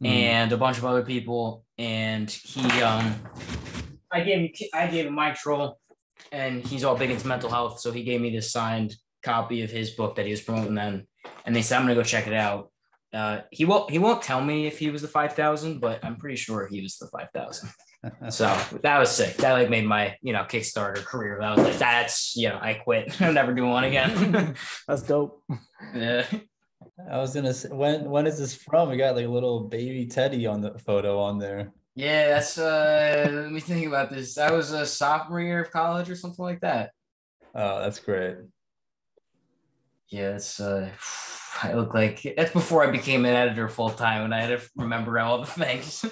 and a bunch of other people, and I gave him Mike Troll, and he's all big into mental health, so he gave me this signed copy of his book that he was promoting then, and they said I'm gonna go check it out. He won't tell me if he was the 5,000, but I'm pretty sure he was the 5,000. So that was sick. That like made my Kickstarter career. That was like, that's I quit. I'm never doing one again. That's dope. Yeah. I was gonna say, when is this from? We got like a little baby Teddy on the photo on there. Yeah, that's let me think about this. That was a sophomore year of college or something like that. Oh, that's great. Yeah, it's I look like that's before I became an editor full time, and I had to remember all the things.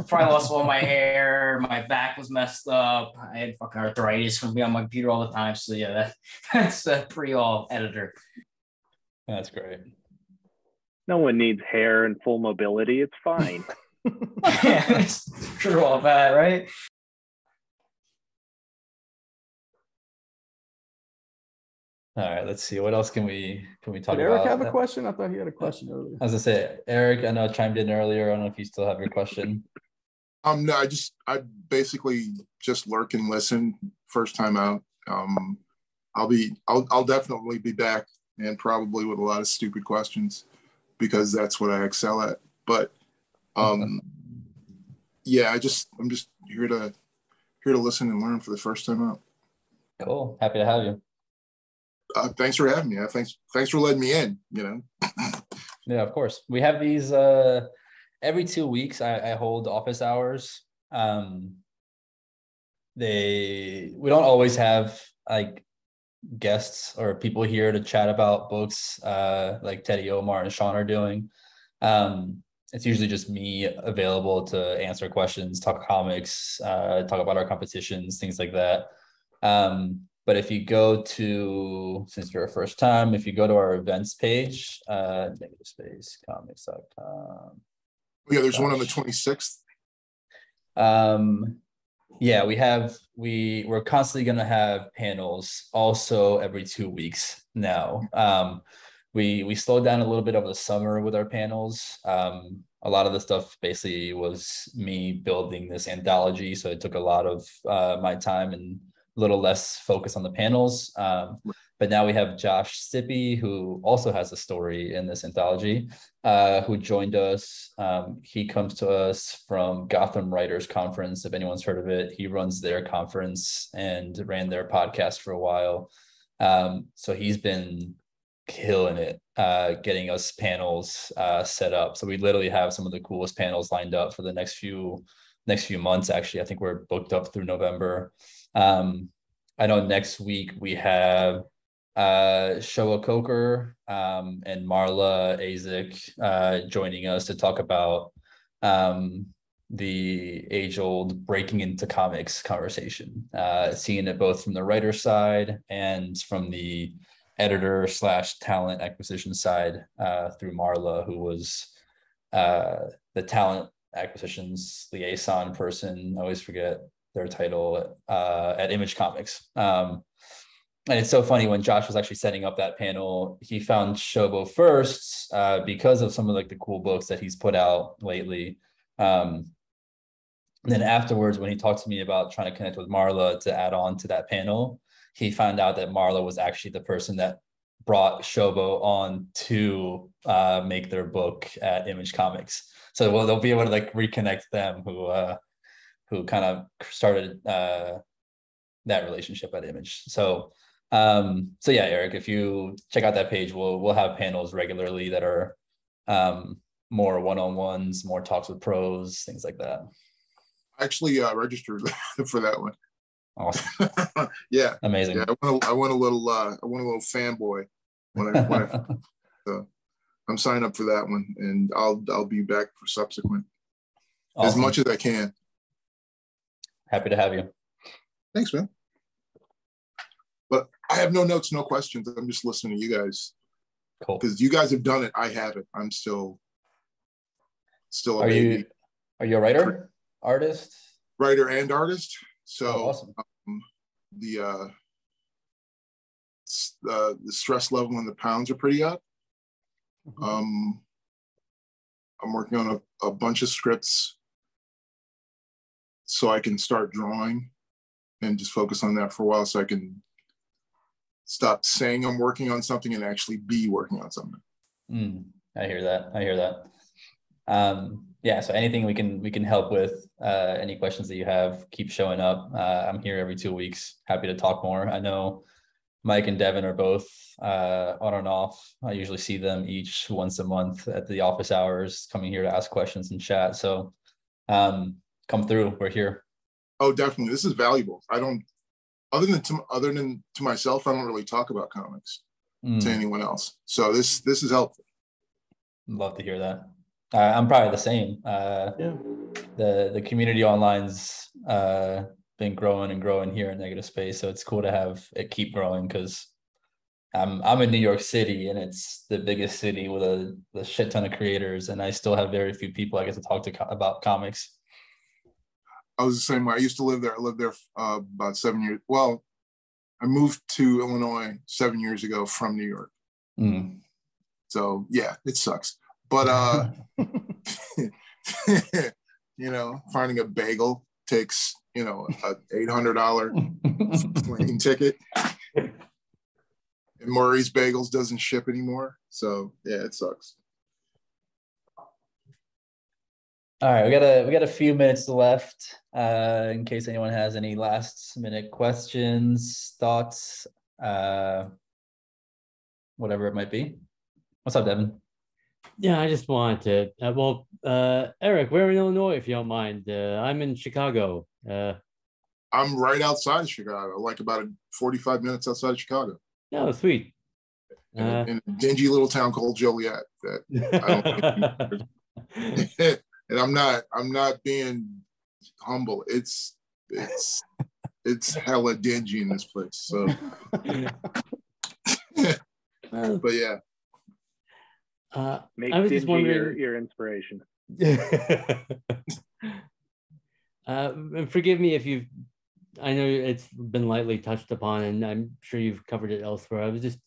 Probably lost all my hair. My back was messed up. I had fucking arthritis from being on my computer all the time. So yeah, that's a pre-all editor. That's great. No one needs hair and full mobility. It's fine. Yeah, it's true all that, right? All right, let's see. What else can we talk about? Did Eric have a question? I thought he had a question earlier. I was gonna say, Eric, I know I chimed in earlier. I don't know if you still have your question. No, I basically just lurk and listen first time out. I'll definitely be back, and probably with a lot of stupid questions, because that's what I excel at. But yeah, I'm just here to listen and learn for the first time out. Cool. Happy to have you. Thanks for having me. Thanks for letting me in. Yeah, of course. We have these every 2 weeks. I hold office hours. We don't always have like guests or people here to chat about books like Teddy, Omar, and Sean are doing. It's usually just me available to answer questions, talk comics, talk about our competitions, things like that. But if you go to, since you're a first time, if you go to our events page, negativespacecomics.com. Yeah, there's one on the 26th. Yeah, we're constantly going to have panels also every 2 weeks now. We slowed down a little bit over the summer with our panels. A lot of the stuff basically was me building this anthology, so it took a lot of my time and a little less focus on the panels. But now we have Josh Stippy, who also has a story in this anthology, who joined us. He comes to us from Gotham Writers Conference, if anyone's heard of it. He runs their conference and ran their podcast for a while. So he's been killing it, getting us panels set up. So we literally have some of the coolest panels lined up for the next few months. Actually, I think we're booked up through November. I know next week we have Showa Coker and Marla Azik joining us to talk about the age-old breaking into comics conversation, seeing it both from the writer side and from the editor / talent acquisition side, through Marla, who was the talent acquisitions liaison person. I always forget their title, at Image Comics. And it's so funny, when Josh was actually setting up that panel, he found Shobo first, because of some of like the cool books that he's put out lately. And then afterwards, when he talked to me about trying to connect with Marla to add on to that panel, he found out that Marla was actually the person that brought Shobo on to make their book at Image Comics. So they'll be able to like reconnect them, who kind of started that relationship at Image. So yeah, Eric, if you check out that page, we'll have panels regularly that are more one-on-ones, more talks with pros, things like that. I actually registered for that one. Awesome. Yeah, amazing. Yeah, I want a little fanboy when I so I'm signing up for that one, and I'll be back for subsequent. Awesome. As much as I can. Happy to have you. Thanks, man. But I have no notes, no questions. I'm just listening to you guys. Cool. Because you guys have done it. I haven't. I'm still a Are baby. Are you a writer, artist? Writer and artist. So awesome. The stress level and the pounds are pretty up. Mm-hmm. I'm working on a bunch of scripts so I can start drawing and just focus on that for a while, so I can stop saying I'm working on something and actually be working on something. I hear that. Yeah, so anything we can help with, any questions that you have, keep showing up. I'm here every 2 weeks, happy to talk more. I know Mike and Devin are both on and off. I usually see them each once a month at the office hours, coming here to ask questions and chat. So come through, we're here. Oh, definitely. This is valuable. I don't, other than to myself, I don't really talk about comics to anyone else. So this is helpful. Love to hear that. I'm probably the same. Yeah. The community online's been growing and growing here in Negative Space, so it's cool to have it keep growing, because I'm in New York City, and it's the biggest city with a shit ton of creators, and I still have very few people I get to talk to about comics. I was the same way. I used to live there. I lived there about 7 years. Well, I moved to Illinois 7 years ago from New York. So yeah, it sucks. But finding a bagel takes a $800 plane ticket. And Murray's Bagels doesn't ship anymore. So yeah, it sucks. All right, we got a few minutes left, in case anyone has any last minute questions, thoughts, whatever it might be. What's up, Devin? Yeah, I just wanted to, Eric, we're in Illinois, if you don't mind. I'm in Chicago. I'm right outside of Chicago, like about 45 minutes outside of Chicago. Oh, sweet. In a dingy little town called Joliet that I don't and I'm not being humble. It's hella dingy in this place. So but yeah. Make I was dingy just wondering your inspiration. And forgive me if I know it's been lightly touched upon, and I'm sure you've covered it elsewhere. I was just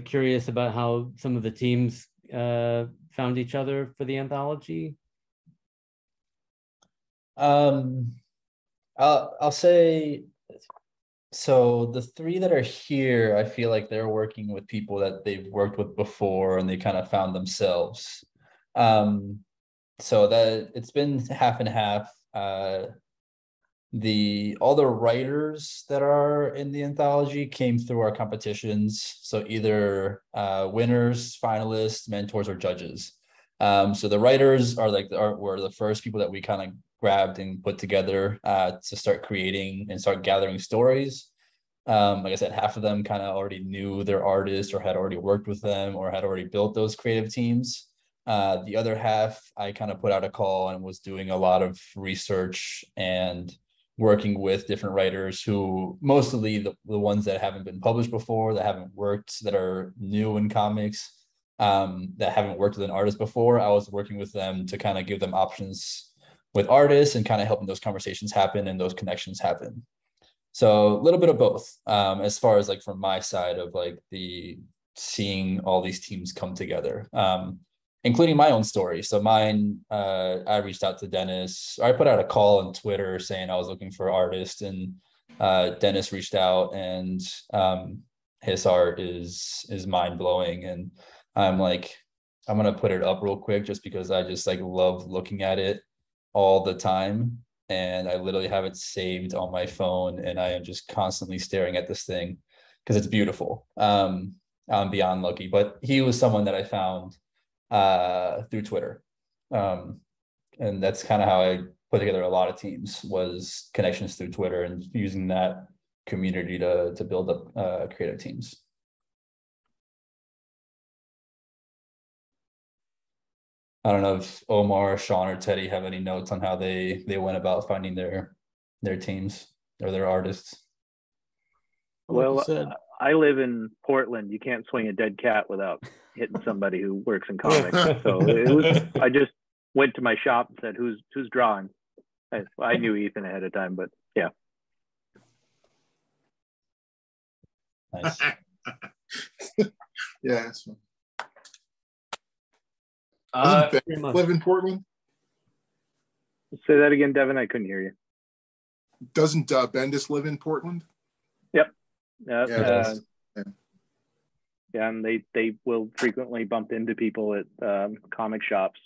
curious about how some of the teams found each other for the anthology. I'll say, so the three that are here, I feel like they're working with people that they've worked with before, and they kind of found themselves. So that it's been half and half. All the writers that are in the anthology came through our competitions. So either winners, finalists, mentors, or judges. So the writers were the first people that we kind of grabbed and put together to start creating and start gathering stories. Like I said, half of them kind of already knew their artist, or had already worked with them, or had already built those creative teams. The other half, I kind of put out a call and was doing a lot of research and working with different writers who mostly the ones that haven't been published before, that haven't worked, that are new in comics, that haven't worked with an artist before. I was working with them to kind of give them options with artists and kind of helping those conversations happen and those connections happen. So a little bit of both, as far as like from my side of like the seeing all these teams come together, including my own story. So mine, I reached out to Dennis. I put out a call on Twitter saying I was looking for artists, and Dennis reached out, and his art is mind blowing. And I'm like, I'm gonna put it up real quick just because I just like love looking at it all the time. And I literally have it saved on my phone, and I am just constantly staring at this thing because it's beautiful. I'm beyond lucky, but he was someone that I found through Twitter. And that's kind of how I put together a lot of teams, was connections through Twitter and using that community to build up creative teams. I don't know if Omar, Sean, or Teddy have any notes on how they went about finding their teams or their artists. Well, I live in Portland. You can't swing a dead cat without hitting somebody who works in comics. So I just went to my shop and said, "Who's drawing?" I knew Ethan ahead of time, but yeah. Nice. Yeah, that's fun. Live in Portland? Say that again, Devin. I couldn't hear you. Doesn't Bendis live in Portland? Yep. Yeah, and they will frequently bump into people at comic shops.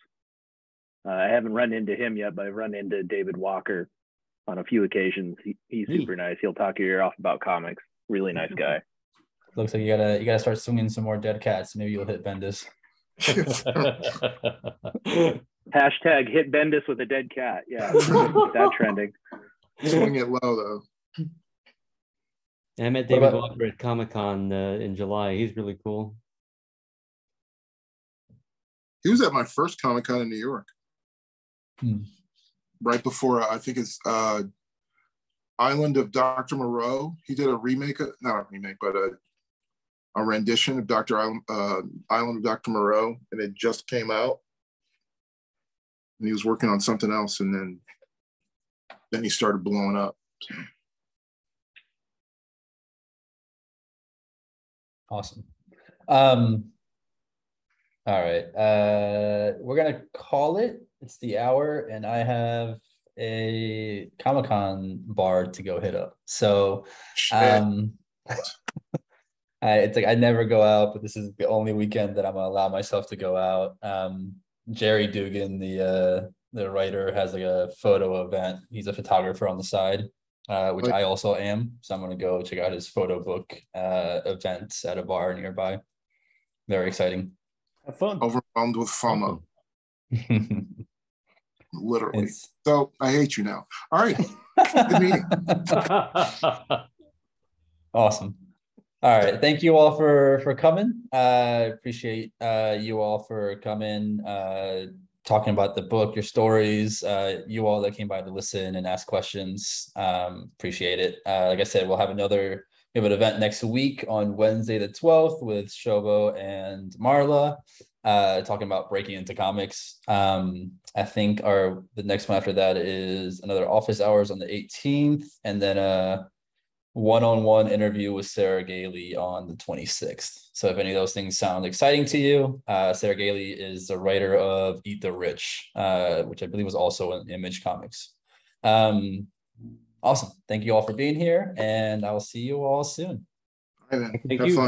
I haven't run into him yet, but I've run into David Walker on a few occasions. He's super nice. He'll talk your ear off about comics. Really nice guy. Looks like you gotta start swinging some more dead cats. Maybe you'll hit Bendis. Hashtag hit Bendis with a dead cat. Yeah, that trending. Swing it low though. I met David Walker at Comic-Con in July. He's really cool. He was at my first Comic-Con in New York. Right before, I think it's Island of Dr. Moreau. He did a remake, not a remake, but a rendition of Island of Dr. Moreau, and it just came out. And he was working on something else, and then he started blowing up. So. Awesome. All right. We're gonna call it. It's the hour, and I have a Comic-Con bar to go hit up. So it's like I never go out, but this is the only weekend that I'm gonna allow myself to go out. Jerry Dugan, the writer, has like a photo event. He's a photographer on the side, which I also am. So I'm gonna go check out his photo book event at a bar nearby. Very exciting. Have fun. Overwhelmed with FOMO. Literally. So I hate you now. All right. Good meeting. Awesome. All right. Thank you all for coming. Appreciate you all for coming, talking about the book, your stories, you all that came by to listen and ask questions. Appreciate it. Like I said, we have an event next week on Wednesday the 12th with Shobo and Marla, talking about breaking into comics. I think the next one after that is another office hours on the 18th, and then a one-on-one interview with Sarah Gailey on the 26th. So if any of those things sound exciting to you, Sarah Gailey is the writer of Eat the Rich, which I believe was also in Image Comics. Awesome. Thank you all for being here, and I will see you all soon. All right, Thank you. Have fun.